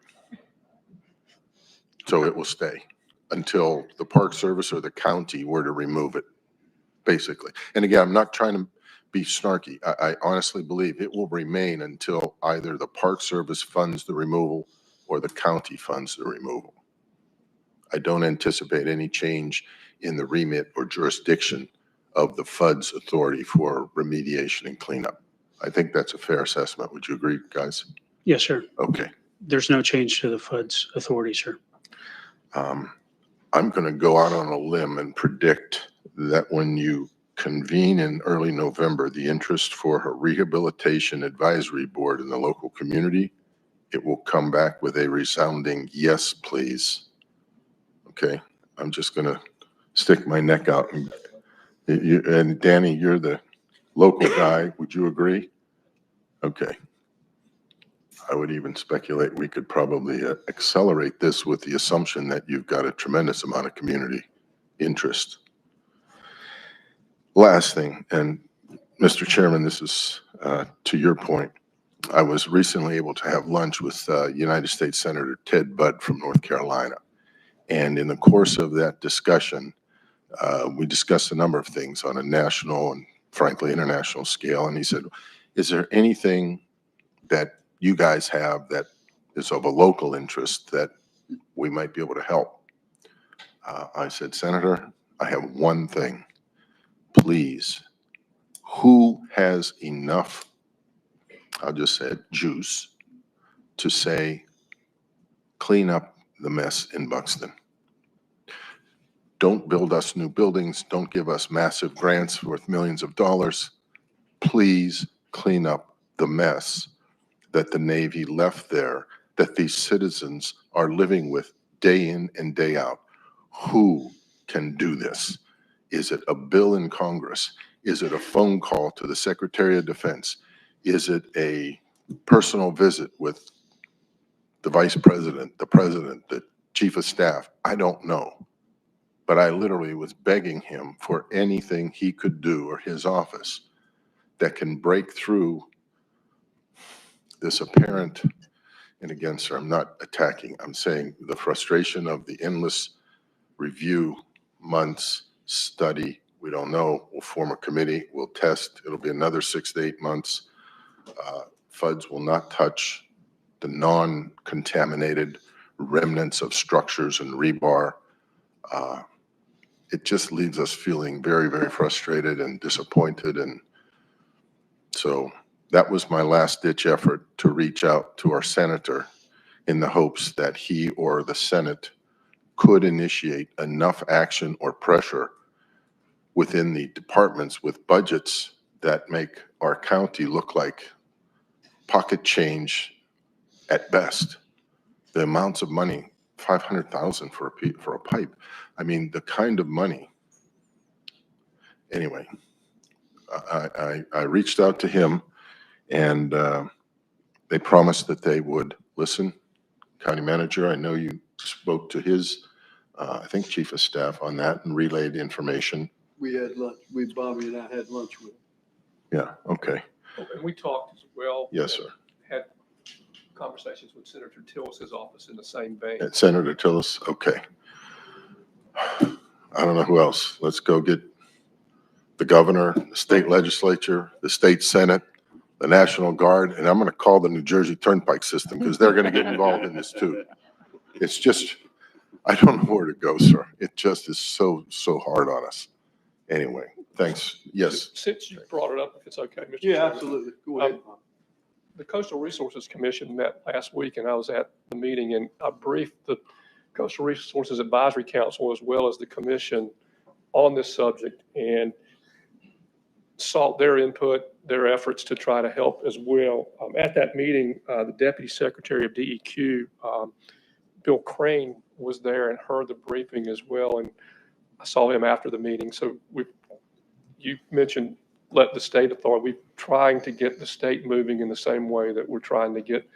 So it will stay until the Park Service or the county were to remove it, basically. And again, I'm not trying to be snarky. I honestly believe it will remain until either the Park Service funds the removal or the county funds the removal. I don't anticipate any change in the remit or jurisdiction of the FUD's authority for remediation and cleanup. I think that's a fair assessment. Would you agree, guys? Yes, sir. Okay. There's no change to the FUD's authority, sir. I'm going to go out on a limb and predict that when you convene in early November, the interest for a rehabilitation advisory board in the local community, it will come back with a resounding yes, please. Okay, I'm just going to stick my neck out. And Danny, you're the local guy. Would you agree? Okay. I would even speculate we could probably accelerate this with the assumption that you've got a tremendous amount of community interest. Last thing, and Mr. Chairman, this is to your point. I was recently able to have lunch with United States Senator Ted Budd from North Carolina. And in the course of that discussion, we discussed a number of things on a national and frankly international scale. And he said, is there anything that you guys have that is of a local interest that we might be able to help? I said, Senator, I have one thing. Please, who has enough, I'll just say it, juice to say, clean up the mess in Buxton? Don't build us new buildings. Don't give us massive grants worth millions of dollars. Please clean up the mess that the Navy left there, that these citizens are living with day in and day out. Who can do this? Is it a bill in Congress? Is it a phone call to the Secretary of Defense? Is it a personal visit with the Vice President, the President, the Chief of Staff? I don't know. But I literally was begging him for anything he could do, or his office, that can break through this apparent, and again, sir, I'm not attacking, I'm saying the frustration of the endless review, months, study, we don't know, we'll form a committee, we'll test, it'll be another 6 to 8 months. FUDs will not touch the non-contaminated remnants of structures and rebar. It just leaves us feeling very, very frustrated and disappointed. And so that was my last ditch effort to reach out to our senator in the hopes that he or the Senate could initiate enough action or pressure within the departments with budgets that make our county look like pocket change at best. The amounts of money, $500,000 for a pipe. I mean, the kind of money. Anyway, I reached out to him, and they promised that they would listen. County manager, I know you spoke to his, I think, chief of staff on that and relayed information. We had lunch, Bobby and I had lunch with him. Yeah, okay. And we talked as well. Yes, sir. Had conversations with Senator Tillis's office in the same vein. And Senator Tillis, okay. I don't know who else. Let's go get the governor, the state legislature, the state senate, the National Guard, and I'm going to call the New Jersey Turnpike System because they're going to get involved in this too. It's just, I don't know where to go, sir. It just is so hard on us. Anyway, thanks. Yes. Since you brought it up, if it's okay, Mr. Yeah, Chairman. absolutely. Go ahead. The Coastal Resources Commission met last week, and I was at the meeting, and I briefed the Coastal Resources Advisory Council as well as the commission on this subject, and sought their input, their efforts to try to help as well. At that meeting, the Deputy Secretary of DEQ, Bill Crane, was there and heard the briefing as well, and I saw him after the meeting. So you mentioned let the state authority. We're trying to get the state moving in the same way that we're trying to get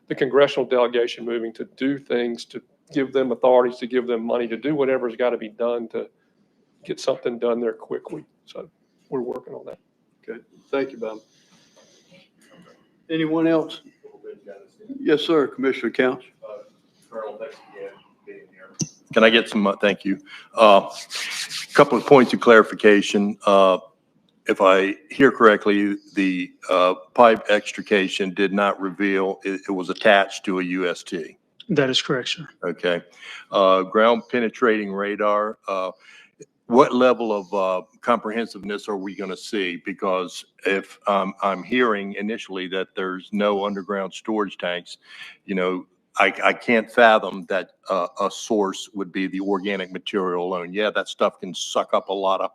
the congressional delegation moving, to do things, to give them authorities, to give them money, to do whatever's got to be done to get something done there quickly. So we're working on that. Okay, thank you, Bob. Anyone else? Yes, sir, Commissioner Couch. Colonel, thanks again for being here. Can I get some, thank you. Couple of points of clarification. If I hear correctly, the pipe extrication did not reveal, it was attached to a UST. That is correct, sir. Okay. Ground penetrating radar, what level of comprehensiveness are we going to see? Because if I'm hearing initially that there's no underground storage tanks, you know, I can't fathom that a source would be the organic material alone. Yeah, that stuff can suck up a lot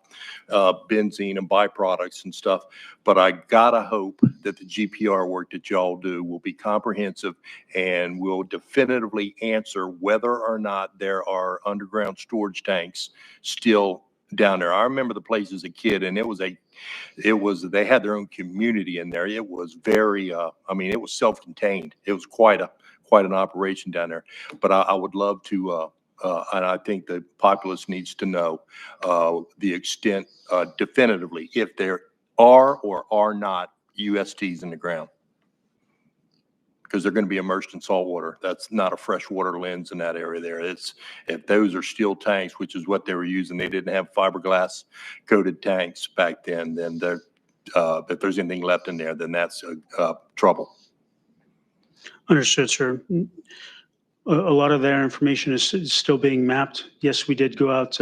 of benzene and byproducts and stuff, but I gotta hope that the GPR work that y'all do will be comprehensive and will definitively answer whether or not there are underground storage tanks still down there. I remember the place as a kid, and they had their own community in there. It was very, I mean, it was self-contained. It was quite an operation down there. But I would love to, and I think the populace needs to know the extent definitively if there are or are not USTs in the ground. Because they're going to be immersed in salt water. That's not a freshwater lens in that area there. It's, if those are steel tanks, which is what they were using, they didn't have fiberglass coated tanks back then, then they're, if there's anything left in there, then that's trouble. Understood, sir. A lot of their information is still being mapped. Yes, we did go out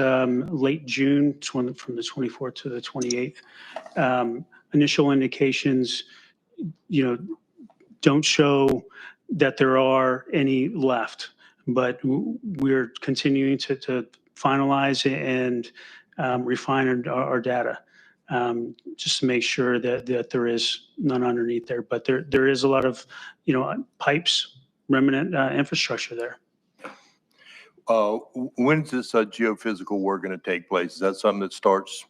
late June, from the 24th to the 28th. Initial indications, don't show that there are any left, but we're continuing to finalize and refine our data, just to make sure that there is none underneath there. But there is a lot of, pipes, remnant infrastructure there. When's this geophysical work going to take place? Is that something that starts,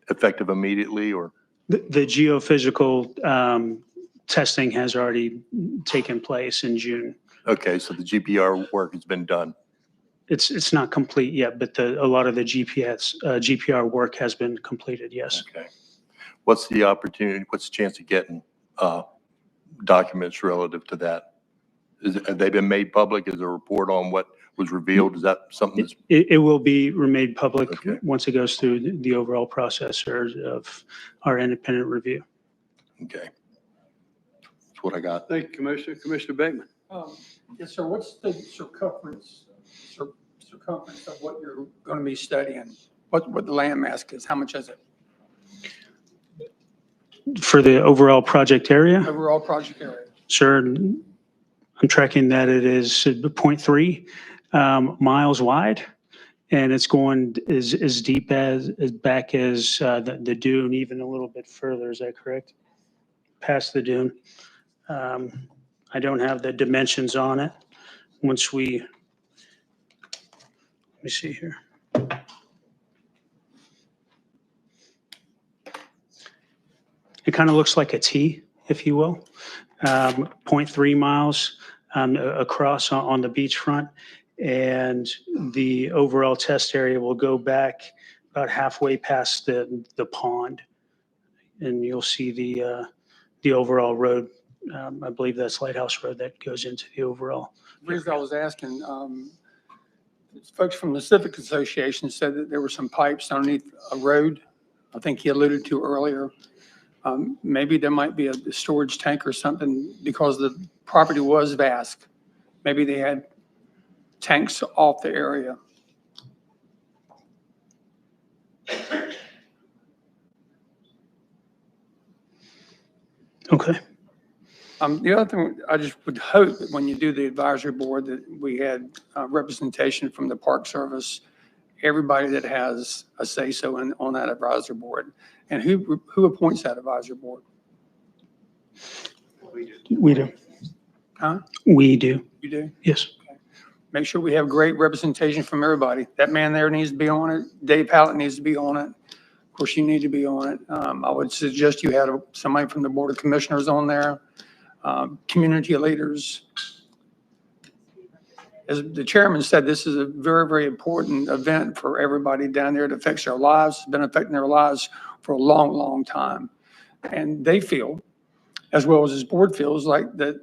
effective immediately, or? The geophysical testing has already taken place in June. Okay, so the GPR work has been done. It's not complete yet, but a lot of the GPR work has been completed, yes. Okay. What's the opportunity, what's the chance of getting documents relative to that? Have they been made public? Is there a report on what was revealed? Is that something that's? It will be made public Okay. once it goes through the overall process of our independent review. Okay. That's what I got. Thank you, Commissioner. Commissioner Beckman. Yes, sir. What's the circumference of what you're going to be studying? What the land mass is? How much is it? For the overall project area? Overall project area. Sure. I'm tracking that it is 0.3 miles wide, and it's going as deep as back as the dune, even a little bit further. Is that correct? Past the dune. I don't have the dimensions on it. Let me see here. It kind of looks like a T, if you will. 0.3 miles across on the beachfront, and the overall test area will go back about halfway past the pond, and you'll see the overall road. I believe that's Lighthouse Road that goes into the overall. The reason I was asking, folks from the Civic Association said that there were some pipes underneath a road. I think he alluded to earlier. Maybe there might be a storage tank or something, because the property was vast. Maybe they had tanks off the area. Okay. The other thing, I just would hope that when you do the advisory board that we had representation from the Park Service, everybody that has a say-so on that advisory board. And who appoints that advisory board? We do. Huh? We do. You do? Yes. Okay. Make sure we have great representation from everybody. That man there needs to be on it. Dave Hallett needs to be on it. Of course, you need to be on it. I would suggest you had somebody from the Board of Commissioners on there, community leaders. As the chairman said, this is a very, very important event for everybody down there. It affects their lives. It's been affecting their lives for a long, long time. And they feel, as well as this board feels, like that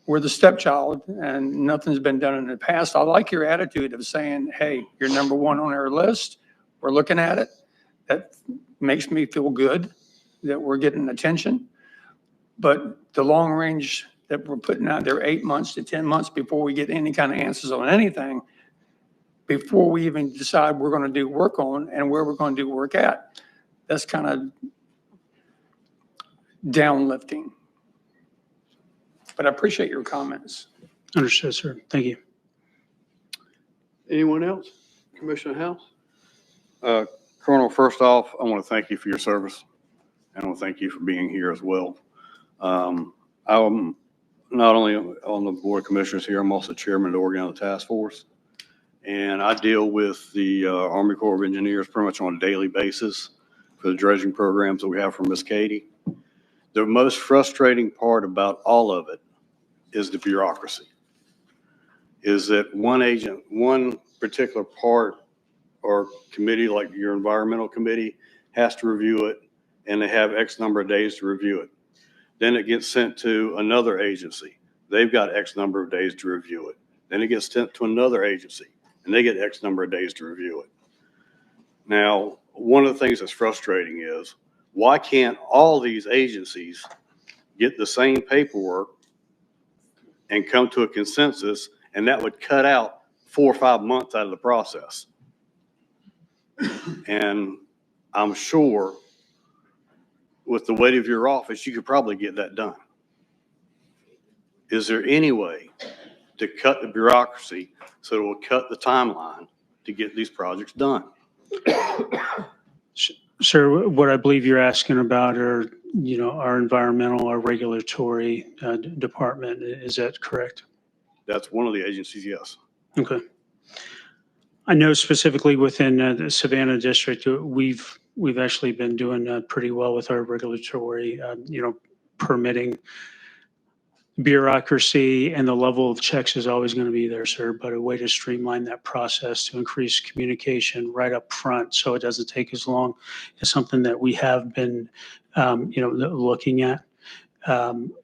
we're the stepchild and nothing's been done in the past. I like your attitude of saying, hey, you're number one on our list. We're looking at it. That makes me feel good that we're getting attention. But the long range that we're putting out there, 8 months to 10 months before we get any kind of answers on anything, before we even decide we're going to do work on and where we're going to do work at, that's kind of downlifting. But I appreciate your comments. Understood, sir. Thank you. Anyone else? Commissioner House? Colonel, first off, I want to thank you for your service. And I want to thank you for being here as well. I'm not only on the Board of Commissioners here, I'm also chairman of the Oregon Task Force. And I deal with the Army Corps of Engineers pretty much on a daily basis for the dredging programs that we have for Miss Katie. The most frustrating part about all of it is the bureaucracy. Is that one particular part or committee, like your environmental committee, has to review it, and they have X number of days to review it. Then it gets sent to another agency. They've got X number of days to review it. Then it gets sent to another agency, and they get X number of days to review it. Now, one of the things that's frustrating is, why can't all these agencies get the same paperwork and come to a consensus, and that would cut out 4 or 5 months out of the process? And I'm sure with the weight of your office, you could probably get that done. Is there any way to cut the bureaucracy so it will cut the timeline to get these projects done? Sir, what I believe you're asking about are, our environmental, our regulatory department. Is that correct? That's one of the agencies, yes. Okay. I know specifically within the Savannah district, we've actually been doing pretty well with our regulatory, permitting. Bureaucracy and the level of checks is always going to be there, sir, but a way to streamline that process to increase communication right up front so it doesn't take as long is something that we have been, looking at.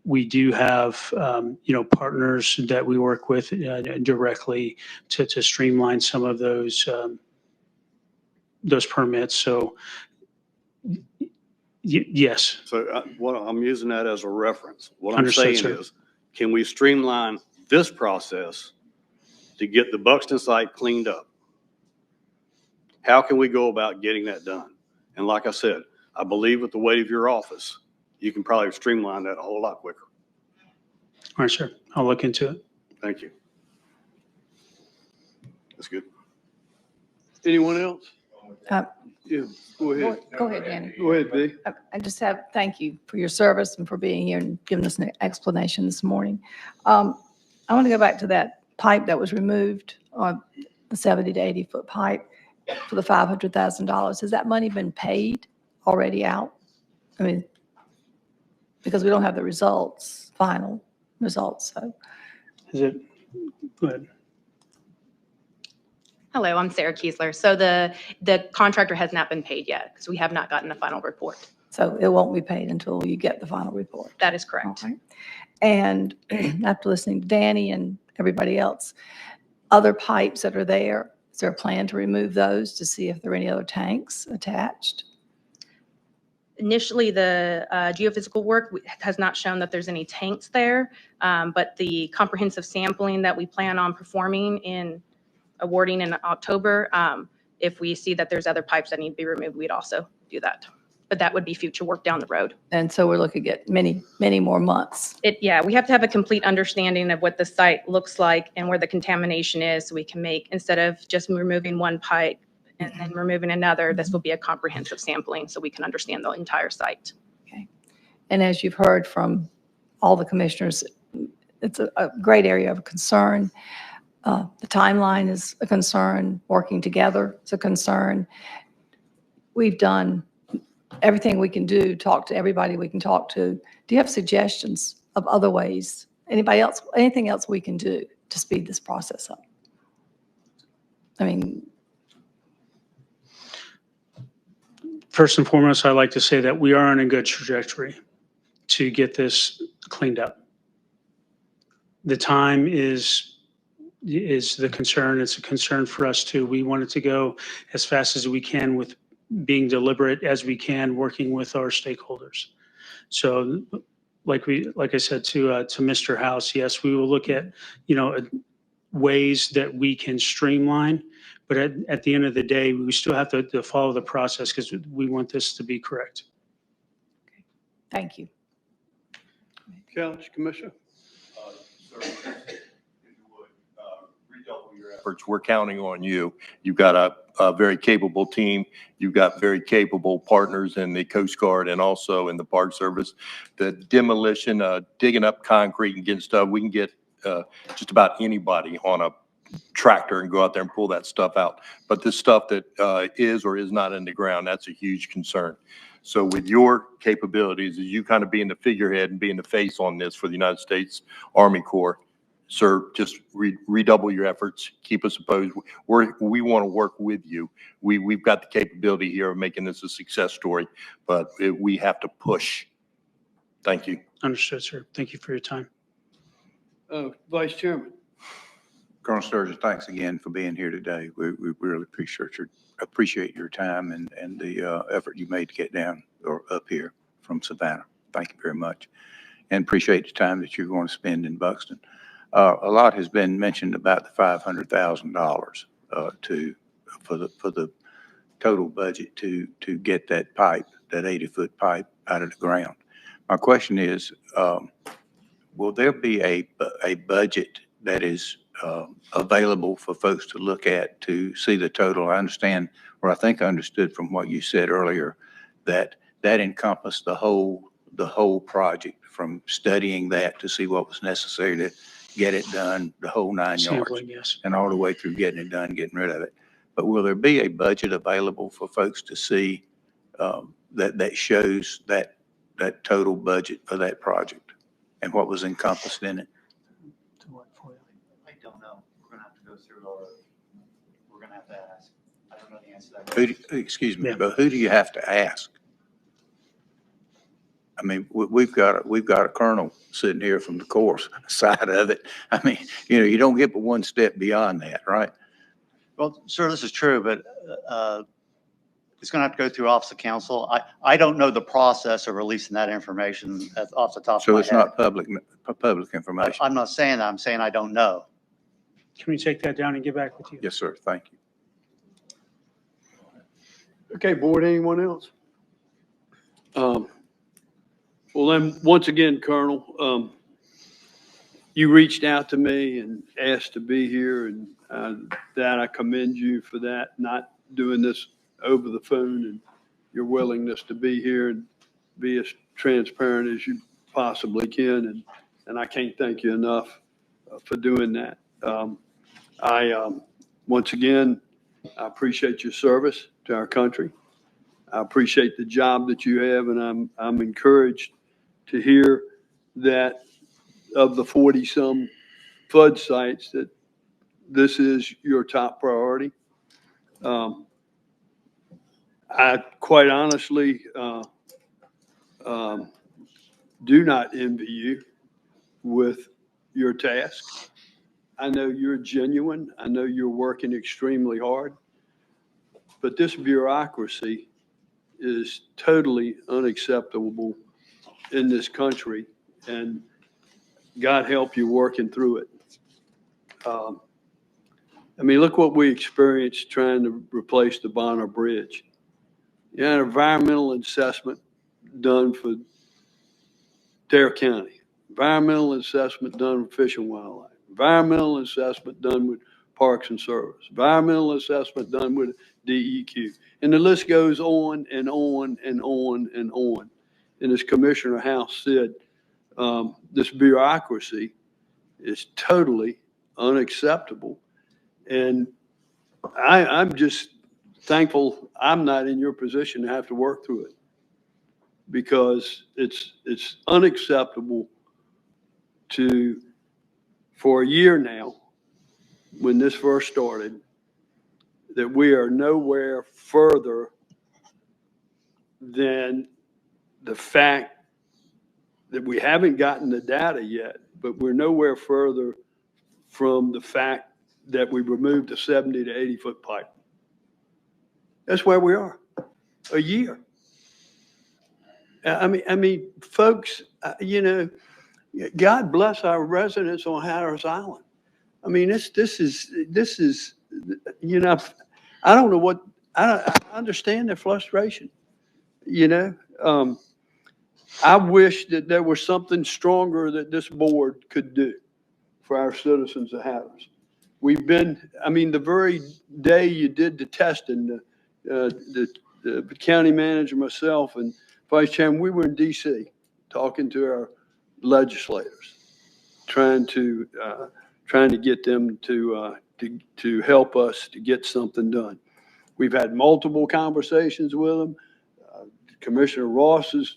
We do have, partners that we work with directly to streamline some of those permits. So, yes. So what I'm using that as a reference. What I'm Understood, saying sir. is, can we streamline this process to get the Buxton site cleaned up? How can we go about getting that done? And like I said, I believe with the weight of your office, you can probably streamline that a whole lot quicker. All right, sir. I'll look into it. Thank you. That's good. Anyone else? Yeah, go ahead. Go ahead, Danny. Go ahead, B. I just have, thank you for your service and for being here and giving us an explanation this morning. I want to go back to that pipe that was removed, the 70 to 80 foot pipe for the $500,000. Has that money been paid already out? I mean, because we don't have the results, final results, so. Is it, go ahead. Hello, I'm Sarah Kiesler. So the contractor has not been paid yet because we have not gotten the final report. So it won't be paid until you get the final report. That is correct. Okay. And after listening to Danny and everybody else, other pipes that are there, is there a plan to remove those to see if there are any other tanks attached? Initially, the geophysical work has not shown that there's any tanks there, but the comprehensive sampling that we plan on performing in awarding in October, if we see that there's other pipes that need to be removed, we'd also do that. But that would be future work down the road. And so we're looking at many, many more months. Yeah, we have to have a complete understanding of what the site looks like and where the contamination is, so we can make, instead of just removing one pipe and then removing another, this will be a comprehensive sampling so we can understand the entire site. Okay. And as you've heard from all the commissioners, it's a great area of concern. The timeline is a concern. Working together is a concern. We've done everything we can do, talk to everybody we can talk to. Do you have suggestions of other ways? Anybody else, anything else we can do to speed this process up? I mean, First and foremost, I'd like to say that we are on a good trajectory to get this cleaned up. The time is the concern. It's a concern for us too. We want it to go as fast as we can with being deliberate as we can, working with our stakeholders. So like I said to Mr. House, yes, we will look at, ways that we can streamline, but at the end of the day, we still have to follow the process because we want this to be correct. okay. Thank you. Challenge, Commissioner. Efforts. We're counting on you. You've got a very capable team. You've got very capable partners in the Coast Guard and also in the Park Service. The demolition, digging up concrete and getting stuff, we can get just about anybody on a tractor and go out there and pull that stuff out. But this stuff that is or is not in the ground, that's a huge concern. So with your capabilities, as you kind of being the figurehead and being the face on this for the United States Army Corps, sir, just redouble your efforts. Keep us opposed. We want to work with you. We've got the capability here of making this a success story, but we have to push. Thank you. Understood, sir. Thank you for your time. Vice Chairman. Colonel Sturgeon, thanks again for being here today. We really appreciate your time and the effort you made to get down or up here from Savannah. Thank you very much. And appreciate the time that you're going to spend in Buxton. A lot has been mentioned about the $500,000 for the total budget to get that pipe, that 80-foot pipe out of the ground. My question is, will there be a budget that is available for folks to look at to see the total? I understand, or I think I understood from what you said earlier, that encompassed the whole project, from studying that to see what was necessary to get it done, the whole 9 yards, Sampling, yes. and all the way through getting it done, getting rid of it. But will there be a budget available for folks to see that shows that total budget for that project and what was encompassed in it? I don't know. We're gonna have to go through all of it. We're gonna have to ask. I don't know the answer to that. Excuse me, but who do you have to ask? I mean, we've got a colonel sitting here from the Corps side of it. I mean, you don't get but one step beyond that, right? Well, sir, this is true, but it's going to have to go through Office of Counsel. I don't know the process of releasing that information off the top of my head. So it's not public information? I'm not saying that. I'm saying I don't know. Can we take that down and get back with you? Yes, sir. Thank you. Okay, board, anyone else? Well, then, once again, Colonel, you reached out to me and asked to be here, and that I commend you for that, not doing this over the phone, and your willingness to be here and be as transparent as you possibly can. And I can't thank you enough for doing that. Once again, I appreciate your service to our country. I appreciate the job that you have, and I'm encouraged to hear that of the 40-some flood sites that this is your top priority. I quite honestly do not envy you with your task. I know you're genuine. I know you're working extremely hard. But this bureaucracy is totally unacceptable in this country, and God help you working through it. I mean, look what we experienced trying to replace the Bonner Bridge. You had an environmental assessment done for Dare County, environmental assessment done with Fish and Wildlife, environmental assessment done with Parks and Service, environmental assessment done with DEQ. And the list goes on and on and on and on. And as Commissioner House said, this bureaucracy is totally unacceptable. And I'm just thankful I'm not in your position to have to work through it, because it's unacceptable for a year now, when this first started, that we are nowhere further than the fact that we haven't gotten the data yet, but we're nowhere further from the fact that we removed a 70 to 80-foot pipe. That's where we are, a year. I mean, folks, God bless our residents on Hatteras Island. I mean, this is, I don't know what, I understand their frustration, I wish that there was something stronger that this board could do for our citizens of Hatteras. We've been, the very day you did the testing, the county manager, myself, and Vice Chairman, we were in DC talking to our legislators, trying to get them to help us to get something done. We've had multiple conversations with them. Commissioner Ross has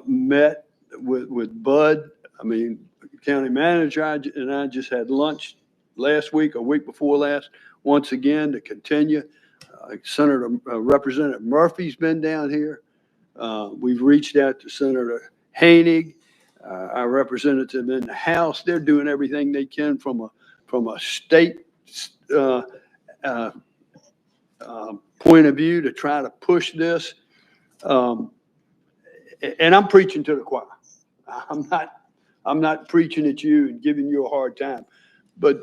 met with Bud I mean, county manager and I just had lunch last week, or week before last, once again to continue. Representative Murphy's been down here. We've reached out to Senator Hainig, our representative in the House. They're doing everything they can from a state point of view to try to push this. And I'm preaching to the choir. I'm not preaching at you and giving you a hard time, but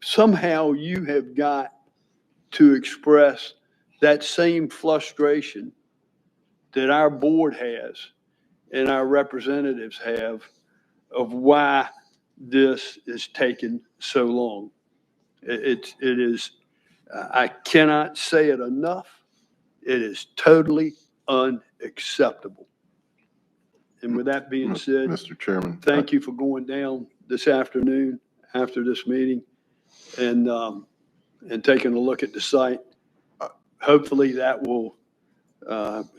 somehow you have got to express that same frustration that our board has and our representatives have of why this is taking so long. It is, I cannot say it enough. It is totally unacceptable. And with that being said, Mr. Chairman, thank you for going down this afternoon after this meeting and taking a look at the site. Hopefully that will,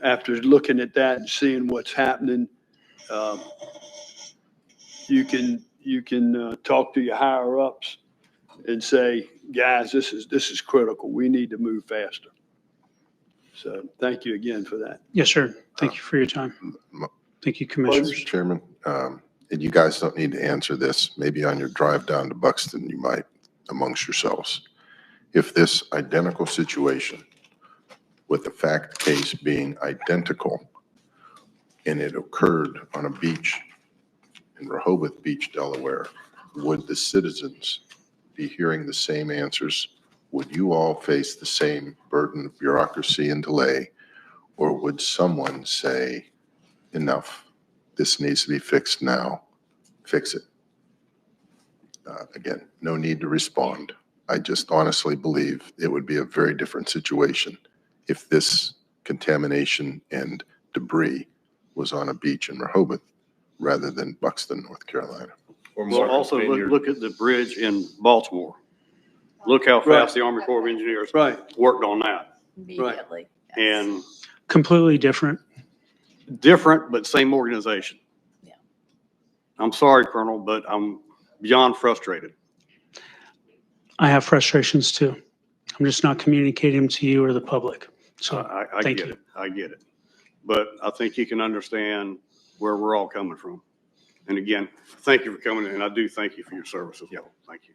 after looking at that and seeing what's happening, you can talk to your higher ups and say, guys, this is critical. We need to move faster. So thank you again for that. Yes, sir. Thank you for your time. Thank you, Commissioners. Mr. Chairman, and you guys don't need to answer this. Maybe on your drive down to Buxton, you might amongst yourselves. If this identical situation with the fact case being identical and it occurred on a beach in Rehoboth Beach, Delaware, would the citizens be hearing the same answers? Would you all face the same burden of bureaucracy and delay? Or would someone say, enough, this needs to be fixed now, fix it? Again, no need to respond. I just honestly believe it would be a very different situation if this contamination and debris was on a beach in Rehoboth rather than Buxton, North Carolina. Well, also look at the bridge in Baltimore. Look how fast the Army Corps of Engineers worked on that. Immediately. And Completely different. different, but same organization. Yeah. I'm sorry, Colonel, but I'm beyond frustrated. I have frustrations too. I'm just not communicating them to you or the public. So I thank get you. it. I get it. But I think you can understand where we're all coming from. And again, thank you for coming, and I do thank you for your service as well. Thank you.